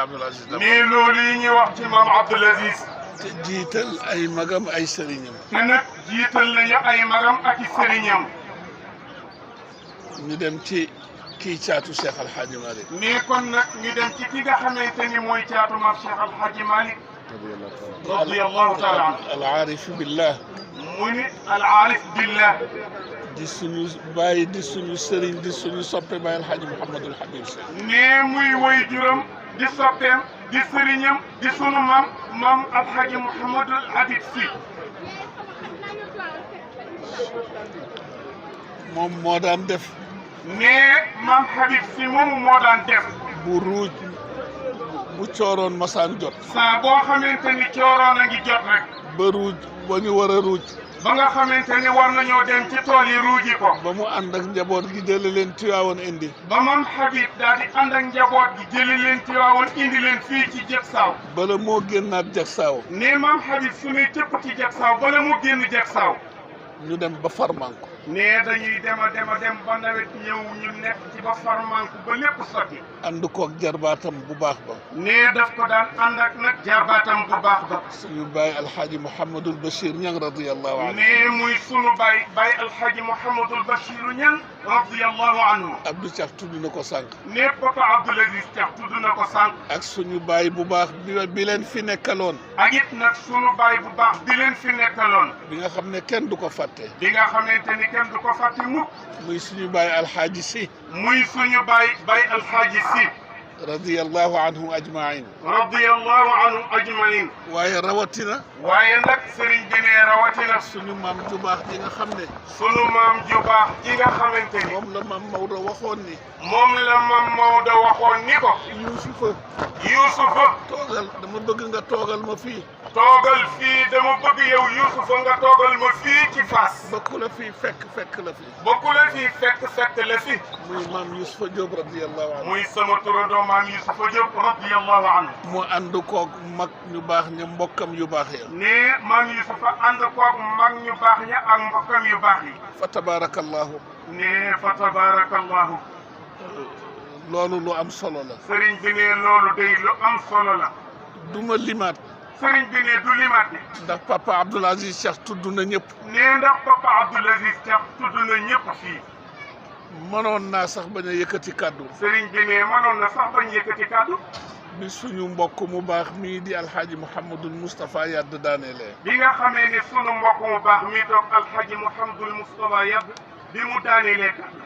Abdoul Aziz Dabakh. nii loolu yi ñuy wax ci maam Abdoul Aziz. te jiital ay magam ay sëriñam. te nag jiital nañu ay magam ak i sëriñam. ñu dem ci kii caatu Cheikh Al Hadj Malick. nii kon nag ñu dem ci ki nga xamante ni mooy caatu maam Cheikh Al Hadj Malick. radiyallahu taala anhu. al aarif billah. mu ni al aarif billah. di suñu bàyyi di suñu sëriñ di suñu soppe Baye El Hadj Mouhamadul Habib Sy. nee muy woy juram di soppeem di sëriñam di sunu maam Al Hadj Mouhamadul Habib Sy. moom moo daan def. nee maam Habib Sy moomu moo daan def. bu ruuj bu cooroon masaan jot. saa boo xamante ni cooroon a ngi jot rek. ba ruuj ba ñu war a ruuj. ba nga xamante ni war nañoo dem ci tool yi ruuji ko. ba mu ànd ak njaboot gi jële leen Tiwaawoon indi. ba maam Habib daal di ànd ak njaboot gi jëli leen Tiwaawoon indi leen fii ci Jaksaaw. bala moo génnaat Jaksaaw. nee maam Habib su ñuy tëpp ci Jaksaaw bala mu génn Jaksaaw. ñu dem ba Farmanko. nee dañuy dem ba nawet ñëw ñu nekk ci ba Farmanko ba lépp sotti. ànd koog jarbaatam bu baax ba. nee daf ko daan ànd ak nag jarbaatam bu baax ba. suñu baay alxaaji Mouhamadul Bachir Ñang radiyallahu anhu. nee muy sunu baay alxaaji Mouhamadul Bachir Ñang radiyallahu anhu. Abdou Thiax tudd na ko sànq. nee papa Abdoul Aziz Thiax tudd na ko sànq. ak suñu baay bu baax bi leen fi nekkaloon. ak it nag sunu baay bu baax bi leen fi nekkaloon. bi nga xam ne kenn du ko fàtte. bi nga xamante ni kenn du ko fàtte mukk. muy suñu baay alxaaji Si. muy suñu baay alxaaji Si. radiyallahu anhum ajmain. radiyallahu anhum ajmain. waaye rawatina. waaye nag sëriñ bi ne rawatina. suñu maam ju baax ji nga xam ne. sunu maam ju baax ji nga xamante ni. moom la maam Maodo waxoon ni. moom la maam Maodo waxoon ni ko. Yuusufa. toogal dama bëgg nga toogal ma fii. toogal fii dama bëgg yow Yuusufa nga toogal ma fii ci Fass. ba ku la fii fekk la fi. ba ku la fii fekk la fi. muy maam Yuusufa Diop radiyallahu anhu. muy sama turandoo maam Yuusufa Diop radiyallahu anhu. mu ànd koog mag ñu baax ña mbokkam yu baax ya. nee maam Yuusufa ànd koog mag ñu baax ña ak mbokkam yu baax yi. fa tabaarakallahu. nee fa tabaarakallahu. loolu lu am solo la. sëriñ bi ne loolu day lu am solo la. duma limaat. sëriñ bi ne du limaat ne. ndax papa Abdoul Aziz Cheikh tudd na ñëpp. nee ndax papa Abdoul Aziz Cheikh tudd na ñëpp fii. mënoon naa sax bañ a yëkkati kàddu. sëriñ bi ne mënoon na sax bañ yëkkati kàddu. bi suñu mbokk mu baax mii di alxaaji Mouhamadul Moustapha Yadd daanelee. bi nga xamee ne sunu mbokk mu baax mii toog alxaaji Mouhamadul Moustapha Yadd bi mu daanelee kàddu.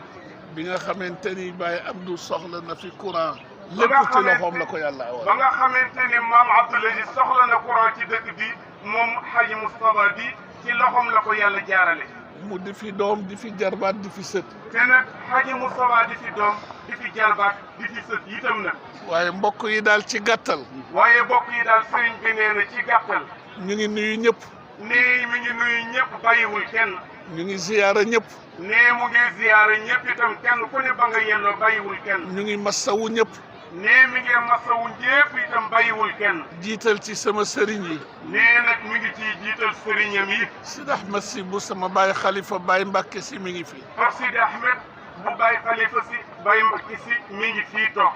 bi nga xamante ni Baye Abdou soxla na fi courant. lépp ci loxoom la ko yàlla awal. ba nga xamante ne maam Abdoul Aziz soxla na courant ci dëkk bi moom xaaji Moustapha bi ci loxoom la ko yàlla jaarale. mu di fi doom di fi jarbaat di fi sët. te nag xaaji Moustapha di fi doom di fi jarbaat di fi sët itam nag. waaye mbokk yi daal ci gàttal. waaye mbokk yi daal sëriñ bi nee na ci gàttal. ñu ngi nuyu ñëpp. nee mi ngi nuyu ñëpp bàyyiwul kenn. ñu ngi ziyaara ñëpp. nee mu ngi ziyaara ñëpp itam kenn ku ne ba nga yelloo bàyyiwul kenn. ñu ngi masawu ñëpp. nee mi ngi masawu ñëpp itam bàyyiwul kenn. jiital ci sama sëriñ yi. nee nag mi ngi ciy jiital sëriñam yi. Sidi Ahmed si bu sama baay xalifa Baye Mbacke si mi ngi fi. Pape Sidi Ahmed bu Baye Khalifa si Baye Mbacke si mi ngi fii toog.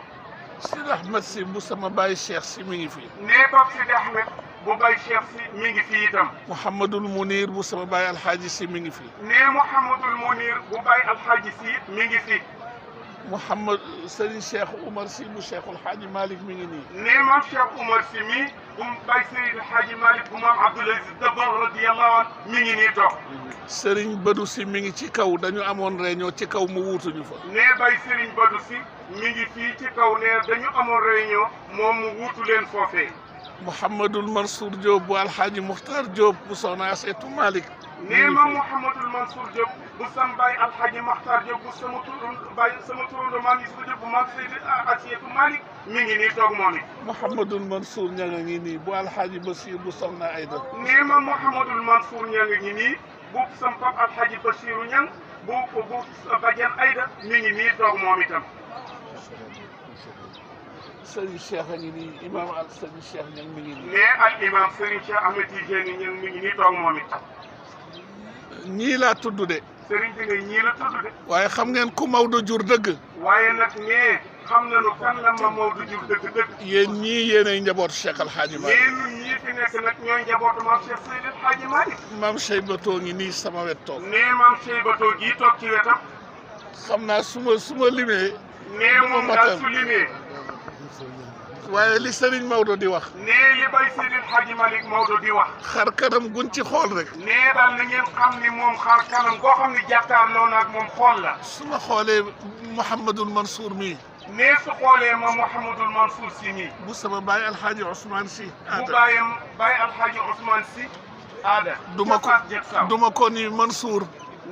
Sidi Ahmed si bu sama baay Cheikh si mi ngi fi. nee Pape Sidi Ahmed bu Baye Cheikh si mi ngi fii itam. Mouhamadul Mounir bu sama baay Alxaaji si mi ngi fi. nee Mouhamadul Mounir bu Baye Alxaaji si mi ngi fi. Mouhamad Serigne Cheikh Oumar si bu Cheikhul Hadji Malick mi ngi nii. nee maam Cheikh Oumar si mi bu Baye Serigne Hadji Malick bu maam Abdoul Aziz Dabakh radiyallahu anhu mi ngi nii toog. Serigne Badou si mi ngi ci kaw dañu amoon réunion ci kaw mu wuutuñu fa. nee Baye Serigne Badou si mi ngi fii ci kaw nee dañu amoon réunion moom mu wuutu leen foofee. Mouhamadul Mansour Diop bu Alxaaji Muxtar Diop bu Soxna Aseetu Malick. nee ma Mouhamadul Mansour Diop bu sam Baye Alxaaji Muxtar Diop bu sama turando maam Yusufa Diop bu maam Seydi Aseetu Malick mi ngi nii toog moom it. Mouhamadul Mansour ña nga ngi nii bu Alxaaji Basiir bu Soxna Ayda. nee ma Mouhamadul Mansour ña nga ngi nii bu sam pap Alxaaji Basiiru ñang bu Badiane Ayda mi ngi nii toog moom itam. Serigne Cheikh a ngi nii imam al Serigne Cheikh ñang mi ngi nii. nee al imam Serigne Cheikh Ahmed Tidiane ñang mi ngi nii toog moom it. ñii laa tudd de. Serigne bi ne ñii la tudd de. waaye xam ngeen ku Maodo jur dëgg. waaye nag nee xam nañu kan la Mame Maodo jur dëgg-dëgg. yéen ñii yéenay njabootu Cheikh Al Hadji Malick. mais ñun ñii fi nekk nag ñooy njabootu maam Cheikh Seydi El Hadji Malick. maam Seybatoo ngi nii sama wet toog. nee maam Seybatoo gii toog ci wetam. xam naa su ma limee. nee moom daal su limee. waaye li Serigne Maodo di wax. nee li bay Seydi El Hadji Malick Maodo di wax. xar kanam gun ci xool rek. nee daal na ngeen xam ni moom xar kanam goo xam ni jàkkaarloo na ak moom xool la. su ma xoolee Mouhamadul Mansour mii. nee su xoolee ma Mouhamadul Mansour si mii. bu sama baay Alhaji Ousmane si. bu bàyyam baay Alhaji Ousmane si. aada. duma ko ni Mansour.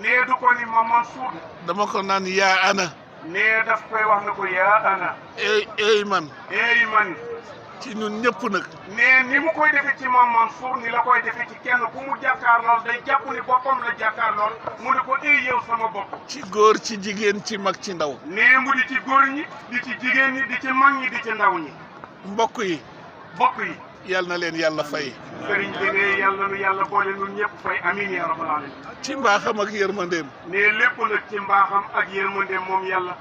nee du ko ni ma Mansour. dama ko naan yaa ana. nee daf koy wax na ko yaa ana. ey man. ey man. ci ñun ñëpp nag. nee ni mu koy defee ci Mame Mansour ni la koy defee ci kenn ku mu jàkkaarlool day jàpp ni boppam la jàkkaarlool mu ne ko ey yow sama bopp. ci góor ci jigéen ci mag ci ndaw. nee mu di ci góor ñi di ci jigéen ñi di ci mag ñi di ci ndaw ñi. mbokk yi. mbokk yi. yal na leen yàlla fay. sëriñ bi ne yàlla nu yàlla boole nun ñëpp fay amiin ya rabbal alamin. ci mbaaxam ak yërmandeem. nee lépp nag ci mbaaxam ak yërmandeem moom yàlla.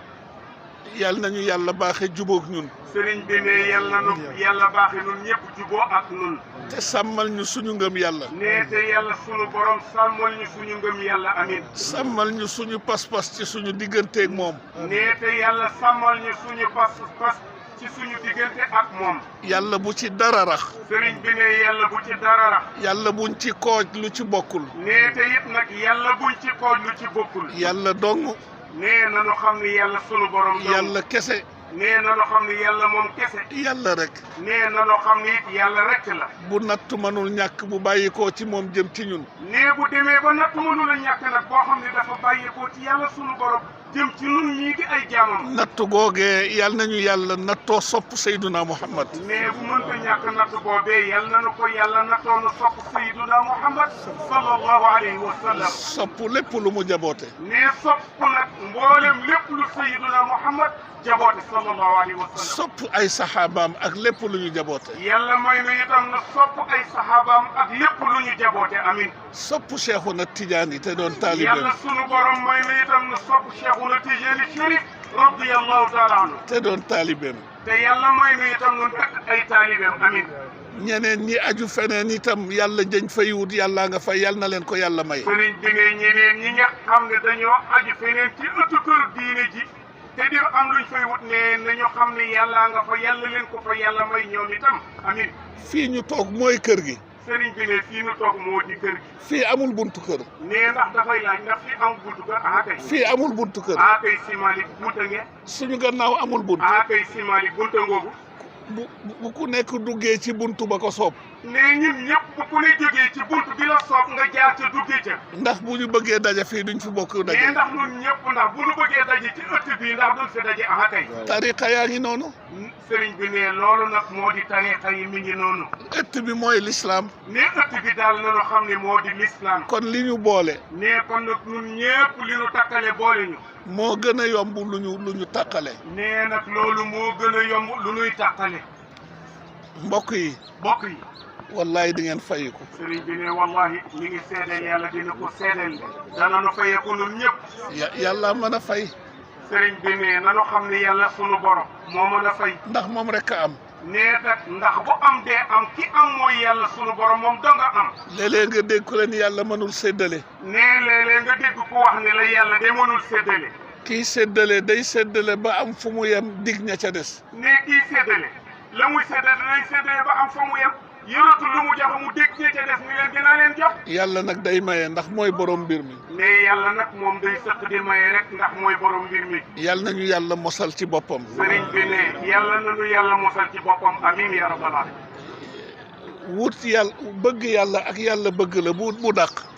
yal nañu yàlla baaxe jubóog ñun. sëriñ bi ne yàlla baaxe nun ñëpp juboo ak nun. te sàmmal ñu suñu ngëm yàlla. nee te yàlla sunu borom sàmmal ñu suñu ngëm yàlla amiin. sàmmal ñu suñu pas-pas ci suñu digganteeg moom. nee te yàlla sàmmal ñu suñu pas-pas ci suñu diggante ak moom. yàlla bu ci dara rax. sëriñ bi ne yàlla bu ci dara rax. yàlla buñ ci kooj lu ci bokkul. nee te it nag yàlla buñ ci kooj lu ci bokkul. yàlla dong. nee nañu xam ni yàlla sunu borom. yàlla kese. nee nañu xam ni yàlla moom kese. yàlla rek. nee nañu xam ni it yàlla rek la. bu natt mënul ñàkk bu bàyyikoo ci moom jëm ci ñun. nee bu demee ba natt mënul a ñàkk nag boo xam ne dafa bàyyikoo ci yàlla sunu borom jëm ci ñun ñii di ay jaamam. natt googee yal nañu yàlla nattoo sopp Seyduna Muhammad. nee bu mënta ñàkk natt boobee yal nañu ko yàlla nattoo na sopp Seyduna Muhammad sallallahu alayhi wa sallam. sopp lépp lu mu jaboote. nee sopp nag mboolem lépp lu Seyduna Muhammad jaboote sallallahu alayhi wa sallam. sopp ay saxaabaam ak lépp lu ñu jaboote. yàlla may nu itam na sopp ay saxaabaam ak lépp lu ñu jaboote amin. sopp Cheikhuna Tidiane te doon taalibeem. yàlla sunu borom may nu itam na sopp Cheikhuna Tidiane Chérif radiyallahu taala anhu. te doon taalibeem. te yàlla may nu itam nu nekk ay taalibeem amin. ñeneen ñi aju feneen itam yàlla jëñ fay wut yàlla nga fay yal na leen ko yàlla may. sëriñ bi ne ñeneen ñi nga xam ne dañoo aju feneen ci ëttu kër diine ji. te di am luñ fay wut ne nañu xam ne yàlla nga fa yàlla leen ko fa yàlla may ñoom itam amin. fii ñu toog mooy kër gi. sëriñ bi ne fii ñu toog moo di kër gi. fii amul buntu kër. nee ndax dafay laaj ndax fii amul buntu kër ah kay. fii amul buntu kër. ah kay si Malick bunta nge. suñu gannaaw amul buntu. ah kay si Malick bunta ngoogu. bu ku nekk duggee ci buntu ba ko soob. nee ñun ñëpp bu ku ne jógee ci buntu bi la soob nga jaar ca duggee ca. ndax bu ñu bëggee daje fii duñ fi bokk daje. nee ndax ñun ñëpp ndax bu ñu bëggee daje ci ëtt bi ndax duñ fi daje ah kay. tariqa yaa ngi noonu. sëriñ bi ne loolu nag moo di tariqa yi mi ngi noonu. ëtt bi mooy l'islam. ne ëtt bi daal nañu xam ne moo di l'islam. kon li ñu boole. ne kon nag ñun ñëpp li ñu takkale boole ñu. moo gën a yomb lu ñu takkale. nee nag loolu moo gën a yomb lu ñuy takkale. mbokk yi. mbokk yi. wallahi di ngeen fayiku. sëriñ bi ne wallahi mi ngi seedeel yàlla dina ko seedeel dana nu fayeeku ñun ñëpp. yàlla mën a fay. sëriñ bi ne nanu xam ne yàlla sunu borom moo mën a fay. ndax moom rek a am. nee tak ndax bu am dee am ki am mooy yàlla sunu borom moom dong am. léeg-léeg nga dégg ku leen yàlla mënul séddale. nee léeg-léeg nga dégg ku wax ne la yàlla de mënul séddale. kii séddale day séddale ba am fu mu yem dig ña ca des. nee kii séddale la muy séddale day séddale ba am fu mu yem yoratu lu mu jox mu dégg ña ca des ni leen dinaa leen jox. yàlla nag day maye ndax mooy borom mbir mi. nee yàlla nag moom day sëq di maye rek ndax mooy borom mbir mi. yàlla nañu yàlla mosal ci boppam. sëriñ bi ne yàlla nañu yàlla mosal ci boppam amiin ya rabbal aalamiin. wut yàlla bëgg yàlla ak yàlla bëgg la bu dàq.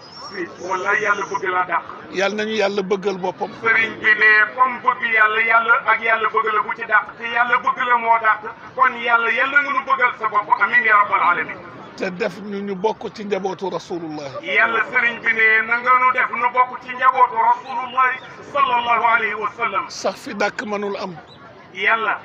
wala yàlla bëgg la dàq. yàlla nañu yàlla bëggal boppam. sëriñ bi ne comme bëgg yàlla ak yàlla bëgg la bu ci dàq te yàlla bëgg la moo dàq kon yàlla nga nu bëggal sa bopp amiin ya rabbal aalamiin. te def ñu bokk ci njabootu rasulullah. yàlla sëriñ bi ne na nga nu def nu bokk ci njabootu rasulullah sallallahu alayhi wa sallam. sax fi dàkk mënul am. yàlla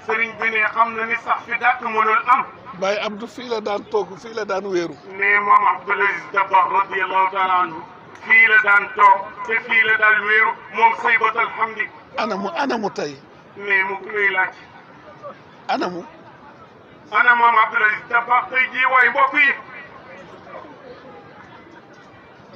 sëriñ bi ne xam na ni sax fi dàkk mënul am. Baye Abdou fii la daan toog fii la daan wéeru. ne moom Abdoul Aziz Dabakh radiyallahu taala anhu fii la daan toog te fii la daan wéeru moom saybatal hamdi. anamu tey. mais mu ngi lay laaj anamu ana maam Abdoul Aziz Dabakh tey jii waaye mbokk yi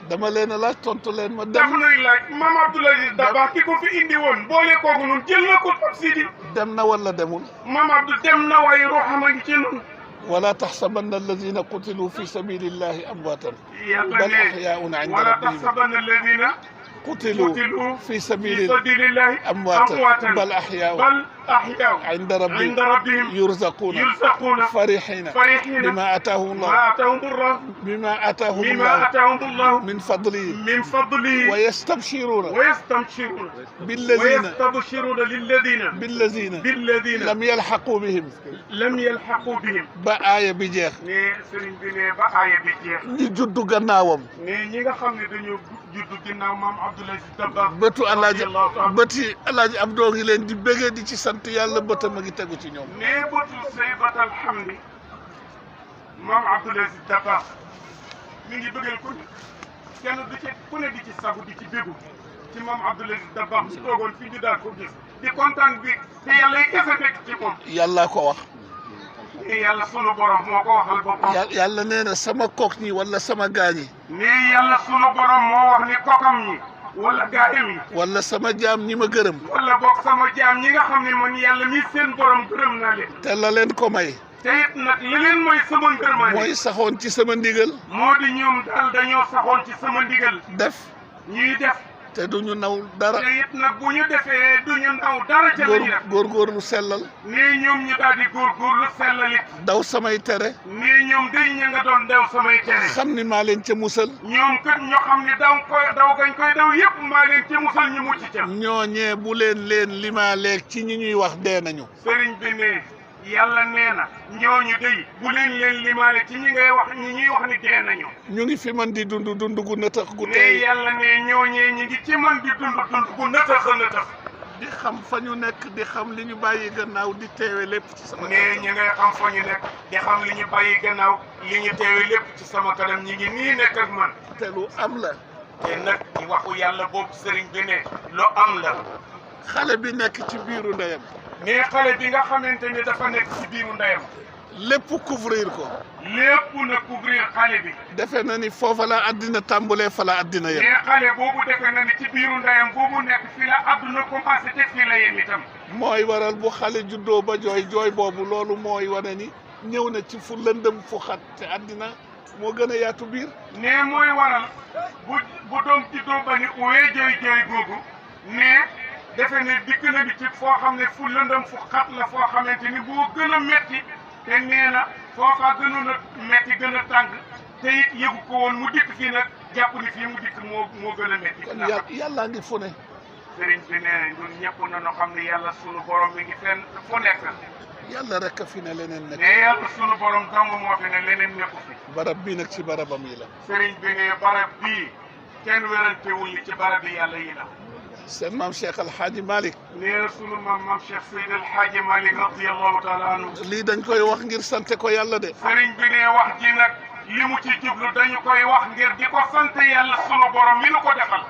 dama leen a laaj tontu leen ma daf dem nuy laaj maam Abdoul Aziz Dabakh ki ko fi indi woon boole kooku nun jël na ko Pape Sidi dem na wala demul maam Abdou dem na waaye ruuxam a ngi ci nun wala taxsabanna alladina qutilu fi sabilillahi amwatan yàlla bal ne ahyaun inda wala rabbihim taxsabanna alladina qutilu قتلوا في في سبيل سبيل الله أمواتا بل أحياء عند عند ربهم ربهم يرزقون فرحين بما آتاهم الله بما آتاهم الله من فضله ويستبشرون بالذين لم يلحقوا بهم ba aaya bi jeex ne sëriñ bi ne ba aaya bi jeex ñi juddu gannaawam ne ñi nga xam ne dañoo juddu ginnaaw maam Abdoul Aziz Dabakh bëtu bëti alaaji Abdou ngi leen di bégee di ci sant yàlla bëtam a ngi tegu ci ñoom ne bëtu saybat alhamdi maam Abdoul Aziz Dabakh mi ngi bëggal ku ne kenn du ci ku ne di ci sagu di ci bégu ci maam Abdoul Aziz Dabakh su toogoon fi ñu daal ko gis di kontaan bi te yàlla yi kese nekk ci moom yàlla ko wax yàlla sunu borom moo ko waxal boppam yàlla nee na sama kook ñi wala sama gaañi ne yàlla sunu borom moo wax ni kokam ñi wala gaayam yi wala sama jaam ñi ma gërëm wala boog sama jaam ñi nga xam ne man yàlla mi seen borom gërëm naa leen te la leen ko may te it nag li leen mooy sama ngërmaane mooy saxoon ci sama ndigal moo di ñoom daal dañoo saxoon ci sama ndigal def ñuy def te duñu naw dara te it nag bu ñu defee duñu naw dara ca la ñu def góorgóorlu sellal nee ñoom ñu daal di góorgóorlu sellal it daw samay tere nee ñoom day ña nga doon daw samay tere xam ni maa leen ca musal ñoom kat ñoo xam ne daw gañ koy daw yëpp maa leen ca musal ñu mucc ca ñooñee bu leen limaa leeg ci ñi ñuy wax dee nañu sëriñ bi ne yàlla nee na ñooñu day bu leen limaale ci ñi ngay wax ñi ñuy wax ni dee nañu ñu ngi fi man di dund gu nëtëx gu ne tey yàlla ne ñooñee ñi ngi ci man di dund gu nëtëx a nëtëx di xam fa ñu nekk di xam li ñu bàyyi gannaaw di teewe lépp ci sama ne ñi ngay xam fa ñu nekk di xam li ñu bàyyi gannaaw li ñu teewe lépp ci sama kanam ñi ngi nii nekk ak man te lu am la te nag waxu yàlla boobu sëriñ bi ne lu am la xale bi nekk ci biiru ndeyam ne xale bi nga xamante ni dafa nekk ci biiru ndeyam lépp couvrir ko lépp na couvrir xale bi defe na ni foofa la àddina tàmbalee fa la àddina yem ne xale boobu defe na ni ci biiru ndeyam boobu nekk fi la àdduna commencé te fii la yem itam mooy waral bu xale juddoo ba jooy boobu loolu mooy wane ni ñëw na ci fu lëndëm fu xat te àddina moo gën a yaatu biir ne mooy waral bu doom juddoo ba ni uwee jooy googu ne defe ne dikk na di ci foo xam ne fu lëndëm fu xat la foo xamante ni boo gën a metti te nee na foofa gënoon a metti gën a tàng te it yëgu ko woon mu dikk fii nag jàpp ni fii mu dikk moo gën a metti kon yàlla ngi fu ne sëriñ bi nee ñun ñëpp nañu xam ne yàlla sunu borom mi ngi fenn fu nekk yàlla rek a fi ne leneen nekk ne yàlla sunu borom dong moo fi ne leneen nekku fi barab bii nag ci barabam yi la sëriñ bi ne barab bii kenn werantewul ni ci barab yi yàlla yi la seen maam Cheikh Al Hadji Malick nee sunu maam Cheikh Seydi El Hadji Malick radiyallahu taala anhu lii dañ koy wax ngir sante ko yàlla de sëriñ bi ne wax ji nag li mu ci jublu dañu koy wax ngir di ko sant yàlla sunu borom mi nu ko defal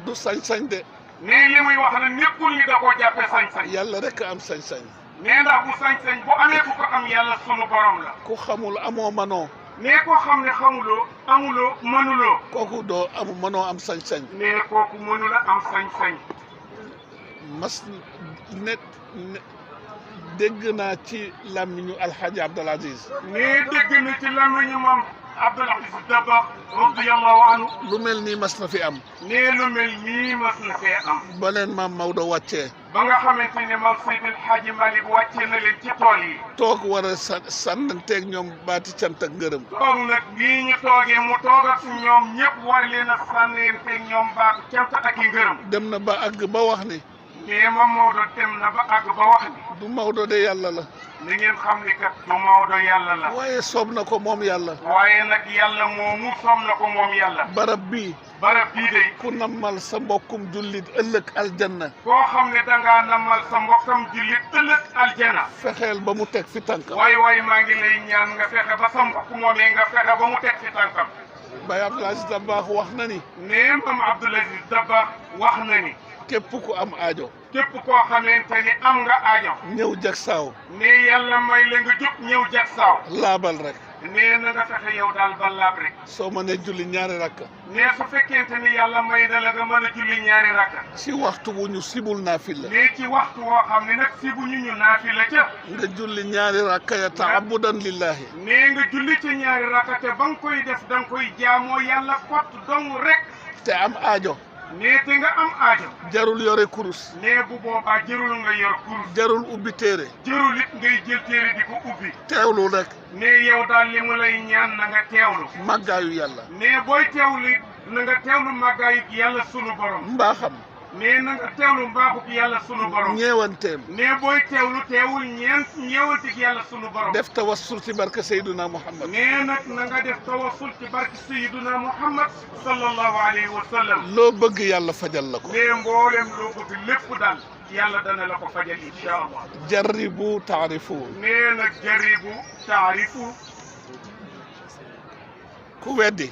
du sañ-sañ de nee li muy wax nag nekkul ni da koo jàppe sañ-sañ yàlla rek a am sañ-sañ nee ndax bu sañ-sañ bu amee ku ko am yàlla sunu borom la ku xamul amoo manoo nee koo xam ne xamuloo amuloo mënuloo kooku doo mënoo am sañ-sañ nee kooku mënula am sañ-sañ mas ne dégg naa ci làmmiñu alxaaji Abdoul Aziz nee dégg na ci làmmiñu moom Abdoul Aziz Dabakh radiyallahu anhu lu mel nii mas na fi am nee lu mel nii mas na fee am ba leen maam Maodo wàccee ba nga xamante ne maam Seydi El Hadji Malick wàccee na leen ci tool yi toog war a sànnanteeg ñoom baati cant ak ngërëm toog nag bii ñu toogee mu toog ak ñoom ñëpp war leen a sànnanteeg ñoom baatu cant ak i ngërëm dem na ba àgg ba wax ni mais moom Maodo dem na ba àgg ba wax ni du Maodo de yàlla la ni ngeen xam ni kat du Maodo yàlla la waaye soob na ko moom yàlla waaye nag yàlla moomu soob na ko moom yàlla barab bii day ku nammal sa mbokkum jullit ëllëg aljanna koo xam ne dangaa nammal sa mbokkam jullit ëllëg aljana fexeel ba mu teg fi tànkam waay maa ngi lay ñaan nga fexe ba sa mbokk moomee nga fexe ba mu teg fi tànkam Baye Abdoul Aziz Dabakh wax na ni nee maam Abdoul Aziz Dabakh wax na ni képp ku am aajo képp koo xamante ni am nga aajo ñëw jag saaw ne yàlla may la nga jóg ñëw jag saaw laabal rek nee na nga fexe yow daal ba laab rek soo mënee julli ñaari rakka ne su fekkente ni yàlla may na la nga mën a julli ñaari rakka ci waxtu wu ñu sibul naafila ne ci waxtu woo xam ne nag si bu ñu naafila ca nga julli ñaari rakka ya taabudan lillahi ne nga julli ci ñaari rakka te ba nga koy def da nga koy jaamoo yàlla kott dong rek te am aajo ne te nga am aajo jarul yore kurus ne bu boobaa jërul nga yor kurus jarul ubbi téere jërul it ngay jël téere di ko ubbi teewlu rek ne yow daal li mu lay ñaan na nga teewlu màggaayu yàlla ne booy teewlu na nga teewlu màggaayu yàlla sunu borom mbaaxam ne na nga teewlu mbaaxuk yàlla sunu borom ñeewanteem ne booy teewlu teewul ñeewantik yàlla sunu borom def tawassul ci barke Seyduna Muhammad ne nag na nga def tawassul ci barke Seyduna Muhammad sallallahu alayhi wa sallam loo bëgg yàlla fajal la ko ne mboolem loo bëgg lépp daal yàlla dana la ko fajal insha allah jarribu taarifu ne nag jaribu taarifu ku weddi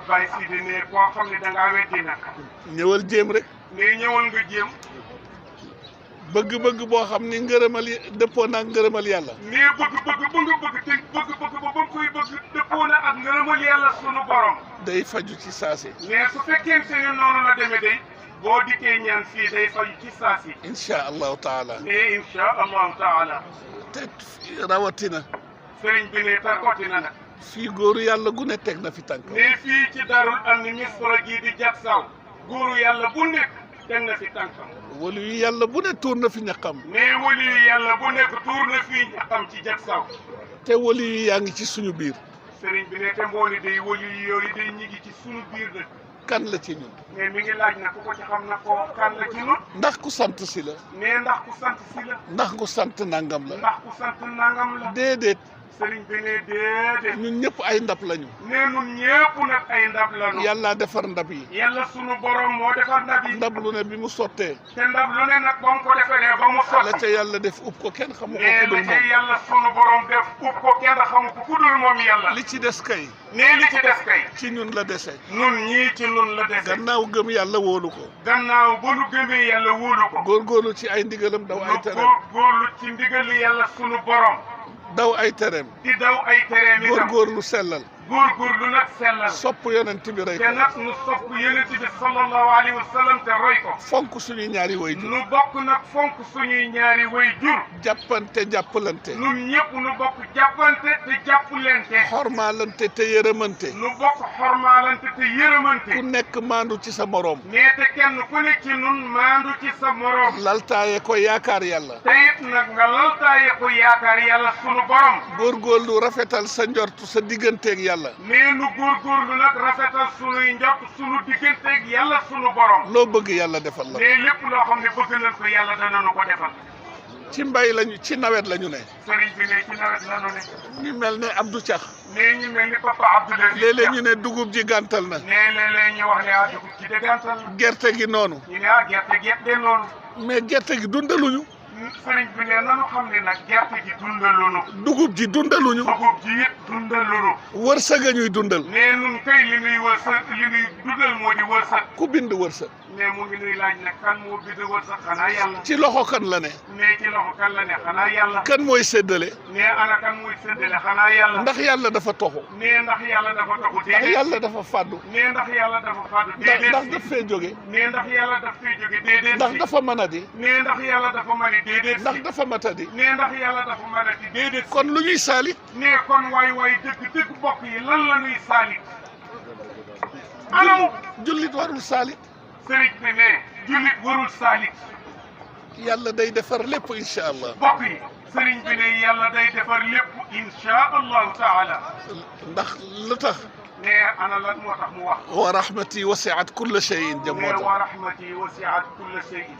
Baye Sidi ne koo xam ne da ngaa weddi nag ñëwal jéem rek ne ñëwal nga jéem bëgg-bëgg boo xam ni ngërëmal dëppoo naag ngërëmal yàlla ne bëgg-bëgg ba nga bëgg te bëgg-bëgg ba nga koy bëgg dëppoo na ak ngërëmal yàlla sunu borom day faju ci saasi ne su fekkente ne noonu la demee day boo dikkee ñaan fii day faju ci saasi insha allahu taala ne insha allahu taala te rawatina sëriñ bi ne tarkoti na nag fii góoru yàlla gu ne teg na fi tànk ne fii ci darul am ni misra gii di jag saw góoru yàlla bu nekk teg na fi tànkam wali yu yàlla bu ne tuur na fi ñaqam ne wali yu yàlla bu nekk tuur na fii ñaqam ci jag saw te wali yu yaa ngi ci suñu biir sëriñ bi ne te mbooli day wali yu yooyu day ñi ngi ci sunu biir nag kan la ci ñun ne mi ngi laaj na ku ko ci xam na ko kan la ci ñun ndax ku sant si la ne ndax ku sant si la ndax ku sant nangam la ndax ku sant nangam la déedéet sëriñ bi ne déedéet ñun ñëpp ay ndab lañu ne nun ñëpp nag ay ndab lañu yàlla defar ndab yi yàlla sunu borom moo defar ndab yi ndab lu ne bi mu sottee te ndab lu ne nag ba mu ko defaree ba mu la sotti ca yàlla def ub ko kenn xamu ko ne ku dul la ca moom yàlla sunu borom def ub ko kenn xamu ko ku dul moom yàlla li ci des kay ne li ci des kay ci ñun la dese nun ñii ci nun la dese gannaaw gëm yàlla wóolu ko gannaaw ba nu gëmee yàlla wóolu ko góorgóorlu ci ay ndigalam daw ay nu tereem góorgóorlu ci ndigali yàlla sunu borom daw ay tereem di daw ay tereem itam góorgóorlu sellal góorgóorlu nag sellal sopp yonent bi rey te ko nag nu sopp yonent bi sallallahu alayhi wa sallam te roy ko fonk suñuy ñaari way jur nu bokk nag fonk suñuy ñaari way jur jàppante jàppalante nun ñëpp nu bokk jàppante te jàppalante xormaalante te yërëmante nu bokk xormaalante te yërëmante ku nekk maandu ci sa moroom nee te kenn ku ne ci nun maandu ci sa moroom laltaaye ko yaakaar yàlla te it nag nga laltaaye ko yaakaar yàlla sunu borom góorgóorlu rafetal sa njortu sa digganteeg yàlla nee nu góorgóorlu nag rafetal sunuy njort sunu digganteeg yàlla sunu borom loo bëgg yàlla defal la nee lépp loo xam ne bëgg nañ ko yàlla dana nu ko defal ci mbay lañu ci nawet lañu ne sëriñ bi ne ci nawet la nu ne ñu mel ne Abdou Thiax nee ñu mel ni papa Abdoulaye léeg-léeg ñu ne dugub ji gàntal na nee léeg-léeg ñu wax ne ah dugub ci dëggantal la gerte gi noonu ñu ne ah gerte de noonu mais gerte gi dundaluñu sëriñ bi ne nanu xam ne nag gerte gi dundalunu dugub ji dundaluñu dugub ji it dundalunu wërsëg a ñuy dundal nee nun kay li nuy wërsëg li nuy dundal moo di wërsëg ku bind wërsëg ne mu ngi nuy laaj nag kan moo bind wërsëg xanaa yàlla ci loxo kan la ne ne ci loxo kan la ne xanaa yàlla kan mooy séddale ne ana kan muy séddale xanaa yàlla ndax yàlla dafa toxu ne ndax yàlla dafa toxu ndax déedéet yàlla dafa fàddu ne ndax yàlla dafa fàddu ndax déedéet daf fee jóge ne ndax yàlla daf fay jóge déedéet ndax dafa mën a di ne ndax yàlla dafa mën a déedéet ndax dafa matadi ne ndax yàlla dafa mën a ci déedéet kon lu ñuy saalit ne kon waay dëgg bokk yi lan la ñuy saalit anamu jullit warul saalit sëriñ bi ne jullit warul saalit yàlla day defar lépp incha allah bokk yi sëriñ bi ne yàlla day defar lépp insha allahu taala ndax lu tax ne ana lan moo tax mu wax wa rahmati wasiat kulla cheyin jëm moo ne tax wa rahmati wasiat kulla cheyin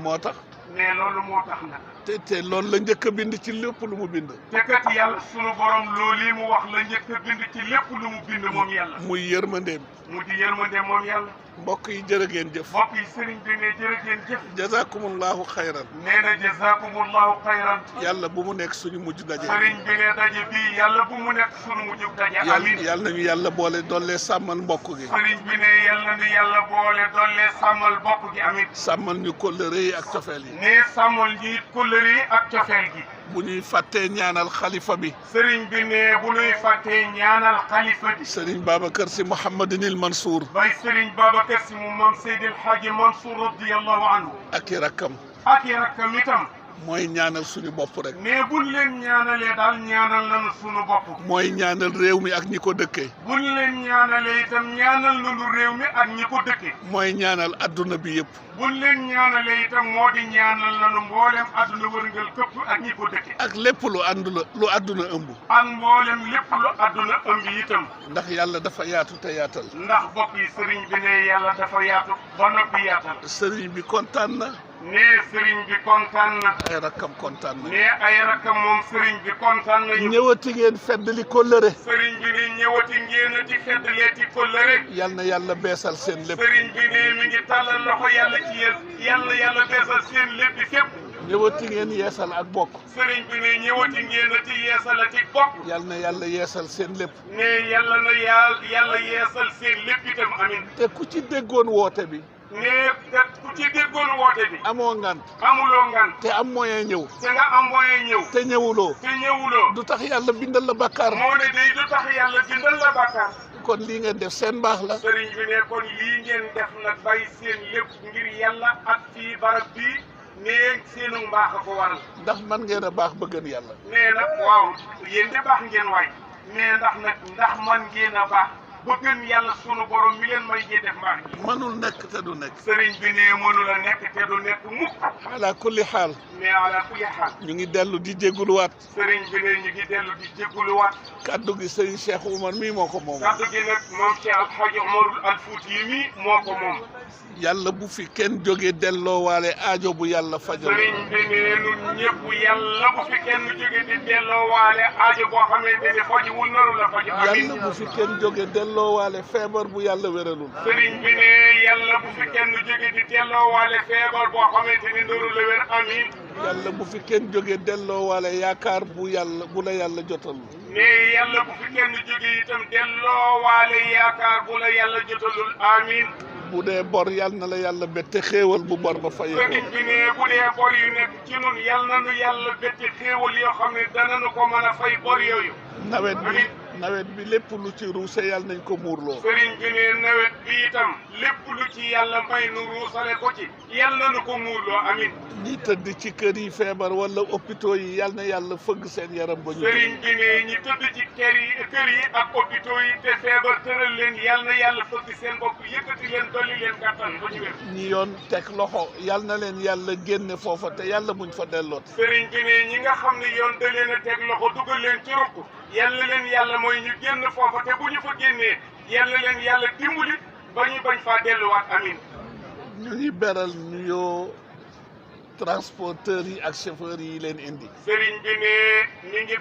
moo tax ne loolu moo tax nag te loolu la njëkk a bind ci lépp lu mu bind te kat yàlla sunu borom loolu mu wax la njëkk a bind ci lépp lu mu bind moom yàlla muy yërmandeem mu di yërmande moom yàlla mbokk yi jërë ngeen jëf. mbokk yi sëriñ bi ne jërë ngeen jëf. jazakumullahu xayran. nee na jazakumullahu xayran. yàlla bu mu nekk suñu mujj daje. sëriñ bi ne daje bii yàlla bu mu nekk suñu mujj daje. amiin yàlla nañu yàlla boole doole sàmmal mbokk gi. sëriñ bi ne yàlla na yàlla boole doole sàmmal mbokk gi amiin. sàmmal ñu kóllëre yi ak cofeel yi. ne sàmmal ñi kóllëre yi ak cofeel gi. bu ñuy fàttee ñaanal xalifa bi. sëriñ bi ne bu ñuy fàttee ñaanal xalifa bi. sëriñ Babacar si Mouhamadinil Mansour. bay sëriñ Babacar si mu maam Seydil Hadji Mansour radiyallahu anhu. ak i rakkam. ak i rakkam itam. mooy ñaanal suñu bopp rek. mais buñ leen ñaanalee daal ñaanal nañu suñu bopp. mooy ñaanal réew mi ak ñi ko dëkkee. buñ leen ñaanalee itam ñaanal nañu réew mi ak ñi ko dëkkee. mooy ñaanal adduna bi yëpp. buñ leen ñaanalee itam moo di ñaanal nañu mboolem adduna wërngal këpp ak ñi ko dëkkee. ak lépp lu adduna ëmb. ak mboolem lépp lu adduna ëmb itam. ndax yàlla dafa yaatu te yaatal. ndax bokk yi sëriñ bi ne yàlla dafa yaatu ba noppi yaatal. sëriñ bi kontaan na. nee sëriñ bi kontaan na. ay rakkam kontaan na. nee ay rakkam moom sëriñ bi kontaan nañu. ñëwati ngeen feddali kóllëre. sëriñ bi ne ñëwati ngeen a di feddaleeti kóllëre. yal na yàlla beesal seen lépp. sëriñ bi ne mi ngi tàllal loxo yàlla ci yéen yàlla beesal seen lépp fépp. ñëwati ngeen yeesal ak bokk. sëriñ bi ne ñëwati ngeen a di yeesalati bokk. yal na yàlla yeesal seen lépp. ne yàlla na yàlla yeesal seen lépp itam amin. te ku ci déggoon woote bi. ne ku ci déggoon woote bi. amoo ngant. amuloo ngant. te am moyen ñëw. te nga am moyen ñëw. te ñëwuloo. te ñëwuloo. du tax yàlla bindal la bakkaar. moo ne day du tax yàlla bindal la bakkaar. kon lii ngeen def seen baax la. sëriñ bi ne kon lii ngeen def nag bàyyi seen lépp ngir yàlla ak fii barab bii nee seenu mbaax a ko waral. ndax man ngeen a baax ba gën yàlla. nee nag waaw yéen de baax ngeen waay. nee ndax man ngeen a baax ba gën yàlla sunu borom mi leen may jee def mbaax gi. mënul nekk te du nekk. sëriñ bi ne mënul a nekk te du nekk mukk. ala kulli xaal. mais ala kulli xaal. ñu ngi dellu di jégaluwaat. sëriñ bi ne ñu ngi dellu di jégaluwaat. kaddu gi sëriñ Cheikh Oumar mii moo ko moom. kaddu gi nag moom Cheikh Alhaji Omarul Alfouti yi mii moo ko moom. yàlla bu fi kenn jóge delloowaale aajo bu yàlla fajal. sëriñ bi ne ñun ñëpp yàlla bu fi kenn jóge di delloowaale aajo boo xamante ne fajuwul naru la faju. amiin yàlla bu fi kenn jóge delloowaale feebar bu yàlla wéralul. sëriñ bi ne yàlla bu fi kenn jóge di delloowaale feebar boo xamante ni naru la wér amiin. yàlla bu fi kenn jóge delloowaale yaakaar bu la yàlla jotalul. ne yàlla bu fi kenn jóge itam delloowaale yaakaar bu la yàlla jotalul amiin. bu dee bor yal na la yàlla bette xéewal bu bor ba fayee ko. sëriñ bi ne bu dee bor yu nekk ci nun yal na nu yàlla bette xéewal yoo xam ne dana nu ko mën a fay bor yooyu. nawet bi lépp lu ci ruuse yàlla nañ ko muurloo. sëriñ bi ne nawet bi itam lépp lu ci yàlla may nu ruusale ko ci yal na nu ko muurloo amin. ñi tëdd ci kër yi feebar wala hôpitaux yi yal na yàlla fëgg seen yaram ba ñu. sëriñ bi ne ñi tëdd ci kër yi ak hôpitaux yi te feebar tëral leen yal na yàlla fëgg seen bopp yëkkati leen dolli leen kàttan ba ñu wér. ñi yoon teg loxo yal na leen yàlla génne foofa te yàlla buñ fa delloot. sëriñ bi ne ñi nga xam ne yoon da leen a teg loxo dugal leen ci rukk yàlla leen yàlla mooy ñu génn foofa te bu ñu fa génnee yàlla leen yàlla dimbali ba ñu bañ faa delluwaat amin. ñu ngi beral nuyoo transporteurs yi ak chauffeurs yi leen indi. sëriñ bi ne ñu ngi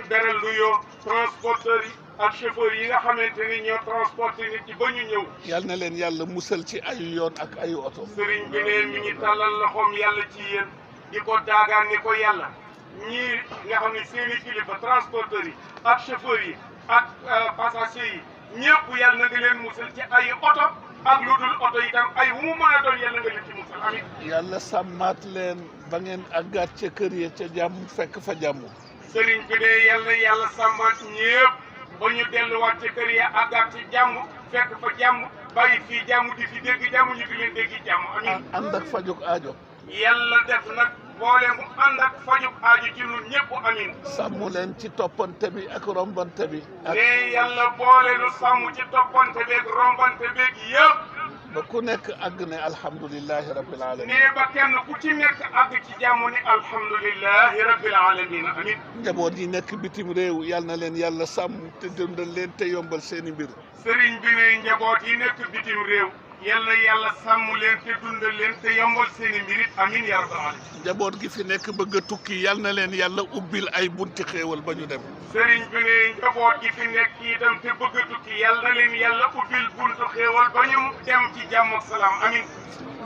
beral nuyoo transporteurs yi ak chauffeurs yi nga xamante ni ñoo transporté nit ñi ba ñu ñëw. yal na leen yàlla musal ci ayu yoon ak ayu oto. sëriñ bi ne mi ngi tàllal loxoom yàlla ci yéen di ko daagaan ni ko yàlla ñii nga xam ne seeni kilifa transporteurs yi ak chauffeurs yi ak passagers yi ñëpp yàlla na nga leen musal ci ay oto ak lu dul oto itam ay wu mu mën a doon yàlla nga leen ci musal amin. yàlla sàmmaat leen ba ngeen àggaat ca kër ya ca jàmm fekk fa jàmm. sëriñ bi de yàlla sàmmaat ñëpp ba ñu delluwaat ca kër ya àggaat ci jàmm fekk fa jàmm bàyyi fii jàmm di fi dégg jàmm ñu di leen dégg jàmm amin. ànd ak fajuk aajo. yàlla def nag boole mu ànd ak fajuk aajo ci ñun ñëpp amin. sàmm leen ci toppante bi ak rombante bi. ne yàlla boole nu sàmm ci toppante beeg rombante beeg yëpp. ba ku nekk àgg ne alhamdulilahi rabbil alamin. ne ba kenn ku ci nekk àgg ci jàmm ni alhamdulilahi rabbil alamin amin. njaboot yi nekk bitim réew yal na leen yàlla sàmm te dundal leen te yombal seeni mbir. sëriñ bi ne njaboot yi nekk bitim réew yal na yàlla sàmm leen te dundal leen te yombal seen i mbirit amiin yaa rabbal aalamiin. njaboot gi fi nekk bëgg a tukki yal na leen yàlla ubbil ay bunti xéewal ba ñu dem. sëriñ bi ne njaboot gi fi nekk itam te bëgg a tukki yal na leen yàlla ubbil buntu xéewal ba ñu dem ci jàmm ak salaam amiin.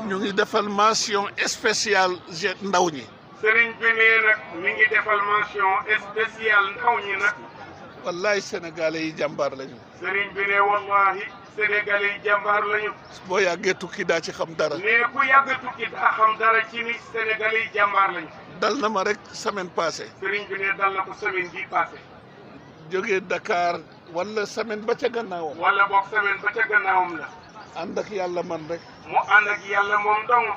ñu ngi defal mention spéciale ndaw ñi. sëriñ bi nee nag mi ngi defal mention spéciale ndaw ñi nag. wallahi sénégalais yi jàmbaar lañu. sëriñ bi ne wallahi sénégalais yi jàmbaar lañu. boo yàggee tukki daa ci xam dara. ne ku yàgg tukki daa xam dara ci ni sénégalais yi jàmbaar lañu. dal na ma rek semaine passée. sëriñ bi ne dal na ko semaine bii passé. jógee Dakar wala semaine ba ca gannaawam. wala boog semaine ba ca gannaawam la. ànd ak yàlla man rek. mu ànd ak yàlla moom dong.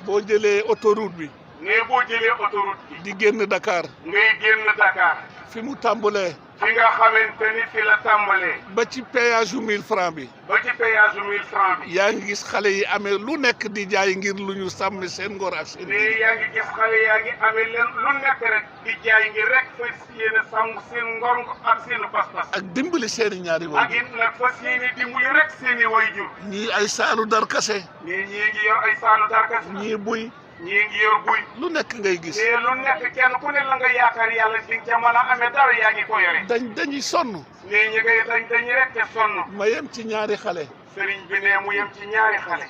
boo jëlee autoroute bi. ne boo jëlee autoroute bi. di génn Dakar. ngay génn Dakar. fi mu tàmbalee. fi nga xamante ni fi la tàmbalee. ba ci péage yu 1000 francs bi. ba ci péage yu 1000 francs bi. yaa ngi gis xale yi amee lu nekk di jaay ngir lu ñu sàmm seen ngor ak seen. ne yaa ngi gis xale yaa ngi amee leen lu nekk rek di jaay ngir rek fas yéene sàmm seen ngor ak seen pas-pas. ak dimbali seen i ñaari ak waajur. it nag fas yéene dimbali rek seen i wayjur. ñii ay saalu darkase. ne ñii ngi yor ay saanu darkas. ñii buy. ñii ngi yor buy. lu nekk ngay gis. ne lu nekk kenn ku ne la nga yaakaar yàlla di nga ca mën a amee dara yaa ngi ko yore. dañuy sonn. ne ñi ngay dañuy rek te sonn. ma yem ci ñaari xale. sëriñ bi ne mu yem ci ñaari xale.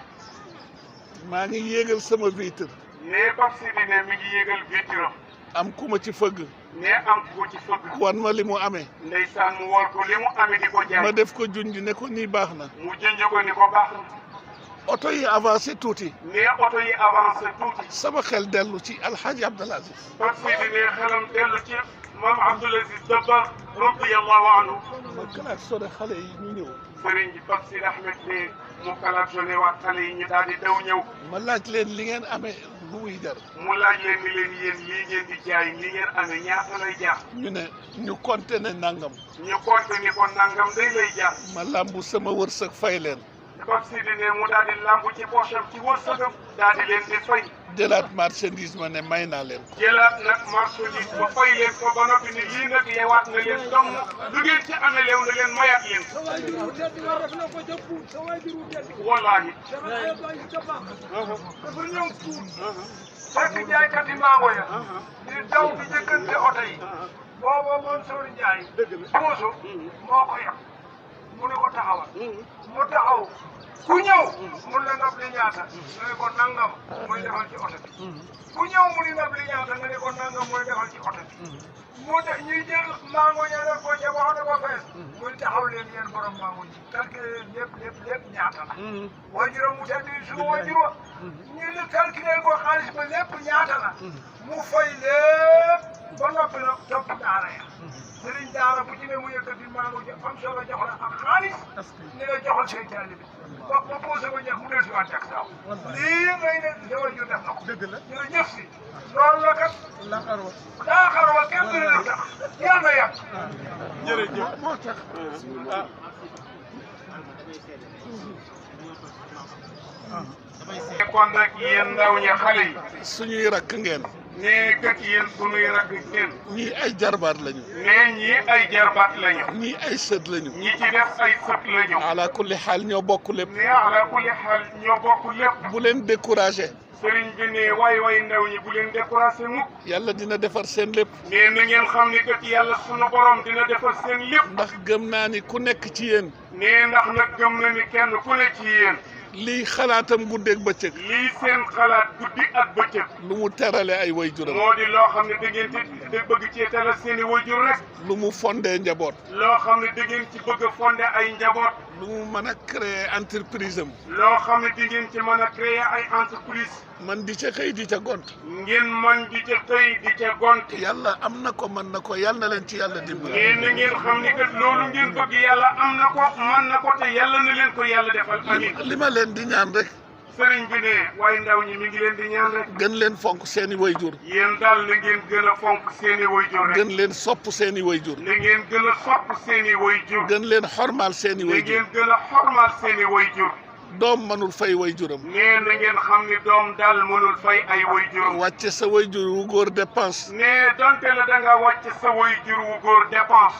maa ngi yéegal sama vitre. ne Pape Sidi ne mi ngi yéegal vitre. am ku ma ci fëgg. ne am ko ci fëgg. wan ma li mu amee. ndeysaan mu wol ko li mu amee di ko jaay. ma def ko junj ne ko nii baax na. mu jënj ko ni ko baax na. oto yi avancé tuuti. ne oto yi avancé tuuti. sama xel dellu ci alxaaji Abdul Aziz. Pape Sidi ne xelam dellu ci maam Abdoul Aziz Dabakh radiyallahu anhu. ma kalaat sore xale yi ñu ñëw. sëriñ bi Pape Sidi Ahmed ne mu kalaat sone waat xale yi ñu daal di daw ñëw. ma laaj leen li ngeen amee lu muy jar. mu laaj leen ni leen yéen lii ngeen di jaay li ngeen amee ñaata lay jaar. ñu ne ñu compté ne nangam. ñu compté ni ko nangam day lay jaar. ma làmbu sama wërsëg fay leen. Pape Sidi ne mu daal di lambu ci poosam ci wërsëgam daal di leen di fay. jëlaat marchandise ma ne may naa leen ko. jëlaat nag marchandise ba fay leen ko ba noppi ni lii nag yeewaat na leen dong lu ngeen ci amee leew na leen mayaat leen. wallaahi. dafa ñëw fekk jaaykati mango ya di daw di jëkkante oto yi booba Mansour Ndiaye Bousso moo ko yab mu ne ko taxawal mu taxaw ku ñëw mun la ndab li ñaata nga ne ko nangam mooy defal ci oto bi ku ñëw mu ni ndab li ñaata nga ne ko nangam mooy defal ci oto bi mu de ñuy jël mango ya def ko ca wax na ko fees muy taxaw leen yéen borom mango ji calculé leen lépp ñaata la waajuram mu tedd suñu waajur wa ñu li calculé ko xaalis ba lépp ñaata la mu fay lépp ba noppi nag topp daara ya sëriñ daara bu ci ne mu yëkkati mango ji am solo jox la ak xaalis ni la joxal say taalibe ba posé ko ñeex mu del si waat jak daaw lii ngay ne sa waajur def na ko jërëjëf si loolu la kat daa xarwa kenn du la tax yàlla na yàq jërëjëf moo tax kon nag yéen ndaw ñi xale yi. suñuy rakk ngeen. nee kat yéen sunuy rakk ngeen. ñii ay jarbaat lañu. nee ñii ay jarbaat lañu. ñii ay sët lañu. ñi ci def ay sët lañu. ala kulli xaal ñoo bokk lépp. nee ala kulli xaal ñoo bokk lépp. bu leen découragé. sëriñ bi ne waay ndaw ñi bu leen découragé mukk. yàlla dina defar seen lépp. nee na ngeen xam ni kat yàlla sunu borom dina defar seen lépp. ndax gëm naa ni ku nekk ci yéen. nee ndax nag gëm na ni kenn ku ne ci yéen. lii xalaatam guddeeg bëccëg. lii seen xalaat guddi ak bëccëg. lu mu terale ay wayjuram. moo di loo xam ne da ngeen ci bëgg cee teral seen i wayjur rek. lu mu fondé njaboot. loo xam ne da ngeen ci bëgg a fondé ay njaboot. lu mu mën a créer entreprise am. loo xam ne di ngeen ci mën a créer ay entreprise. man di ca xëy di ca gont. ngeen man di ca xëy di ca gont. yàlla am na ko mën na ko yàlla na leen ci yàlla dimbali. ngeen na ngeen xam ni kat loolu ngeen bëgg yàlla am na ko man na ko te yàlla na leen ko yàlla defal amiin. li ma leen di ñaan rek. sëriñ bi ne waaye ndaw ñi mi ngi leen di ñaan rek. gën leen fonk seeni wayjur. yéen daal na ngeen gën a fonk seeni wayjur rek. gën leen sopp seeni wayjur. na ngeen gën a sopp seeni wayjur. gën leen xormaal seeni na wayjur. ngeen gën a xormaal seeni wayjur. doom mënul fay wayjuram. nee na ngeen xam ni doom daal mënul fay ay wayjuram. wàcce sa wayjur wu góor dépense. nee donte la da nga wàcc sa wayjur wu góor dépense.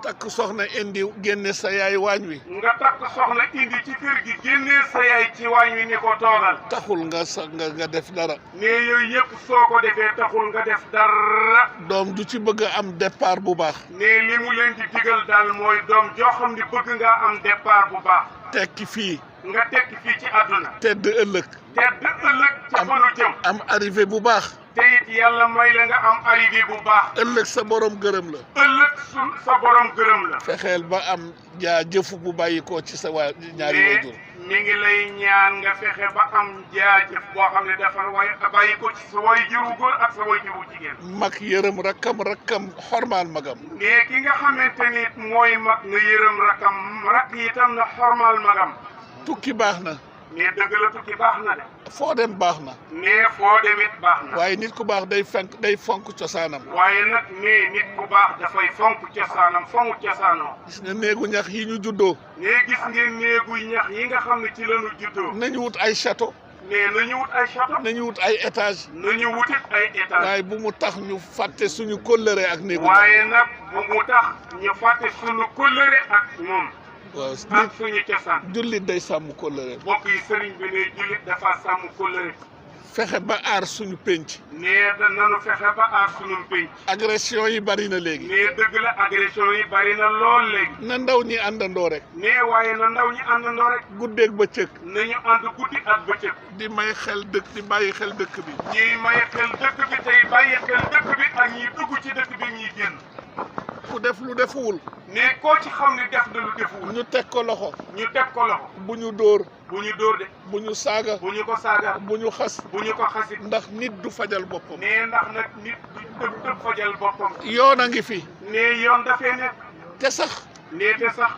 takk soxna indi génne sa yaay waañ wi nga takk soxna indi ci kër gi génnee sa yaay ci waañ wi ni ko toogal taxul nga def dara ne yooyu yëpp soo ko defee taxul nga def dara doom du ci bëgg a am départ bu baax ne li mu leen di digal daal mooy doom joo xam ne bëgg ngaa am départ bu baax tekki fii nga tekki fii ci àdduna tedd ëllëg tedd ëllëg ca fanu jëm am arrivé bu baax te it yàlla may la nga am arrivé bu baax ëllëg sa borom gërëm la ëllëg sa borom gërëm la fexeel ba am jaajëf bu bàyyi ko ci sa waa ñaari waajur mi ngi lay ñaan nga fexe ba am jaajëf boo xam ne dafa bàyyi ko ci sa waajuru góor ak sa waajuru jigéen mag yërëm rakkam xormaal magam mais ki nga xamante ni mooy mag na yërëm rakkam rakk itam na xormaal magam tukki baax na mais dëgg la tukki baax na de foo dem baax na mais foo dem it baax na waaye nit ku baax day fonk cosaanam waaye nag mais nit ku baax dafay fonk cosaanam fonk cosaanoo gis nga néegu ñax yi ñu juddoo mais gis ngeen néegu ñax yi nga xam ne ci lañu juddoo nañu wut ay château mais nañu wut ay château nañu wut ay étage nañu wutit ay étage waaye bu mu tax ñu fàtte suñu kóllëre ak néegu waaye nag bu mu tax ñu fàtte suñu kóllëre ak moom waaw ak suñu cosaan jullit day sàmm kóllëre mbokk yi sëriñ bi ne jullit dafa sàmm kóllëre fexe ba aar suñu penc nee da nanu fexe ba aar suñu penc agression yi bari na léegi nee dëgg la agression yi bari na lool léegi na ndaw ñi àndandoo rek nee waaye na ndaw ñi àndandoo rek guddeeg bëccëg nañu ànd guddi ak bëccëg di may xel dëkk di bàyyi xel dëkk bi ñiy maye xel dëkk bi tey bàyyi xel dëkk bi ak ñiy dugg ci dëkk bi ñiy génn ku def lu defuwul mais koo ci xam ne def na lu defuwul ñu teg ko loxo ñu teg ko loxo bu ñu dóor bu ñu dóor de bu ñu saaga bu ñu ko saaga bu ñu xas bu ñu ko xasit ndax nit du fajal boppam nee ndax nag nit du tëb fajal boppam yoon a ngi fi nee yoon dafee nekk te sax nee te sax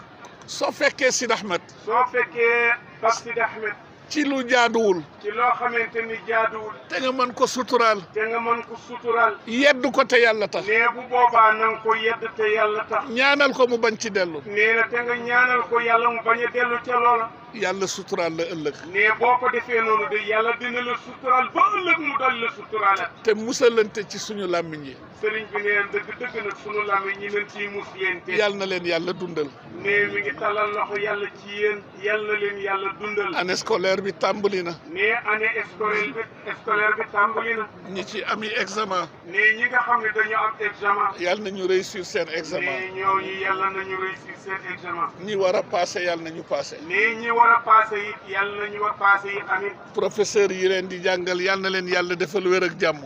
soo fekkee Sidi Ahmed soo fekkee Pape Sidi Ahmed ci lu jaaduwul ci loo xamante ni jaaduwul te nga mën ko suturaal te nga mën ko suturaal yedd ko te yàlla tax nee bu boobaa na nga ko yedd te yàlla tax ñaanal ko mu bañ ci dellu nee na te nga ñaanal ko yàlla mu bañ a dellu ca loola yàlla suturaal la ëllëg nee boo ko defee noonu de yàlla dina la suturaal ba ëllëg mu dal la suturaal te musalante ci suñu làmmiñ yi sëriñ bi neen dëgg nag sunu làmmiñ ñi leen ciy mus leen te yàlla na leen yàlla dundal nee mi ngi talal loxo yàlla ci yéen yàlla na leen yàlla dundal année scolaire bi tàmbali na nee année scolaire bi tàmbali na ñi ci ami examen nee ñi nga xam ne dañu am examen yàlla nañu réussir seen examen nee ñooñu yàlla nañu réussir seen examen ñi war a passé yàlla nañu passé nee ñi war a passé it yàlla nañu war passé it amit professeur yi leen di jàngal yàlla na leen yàlla defal wér ak jàmm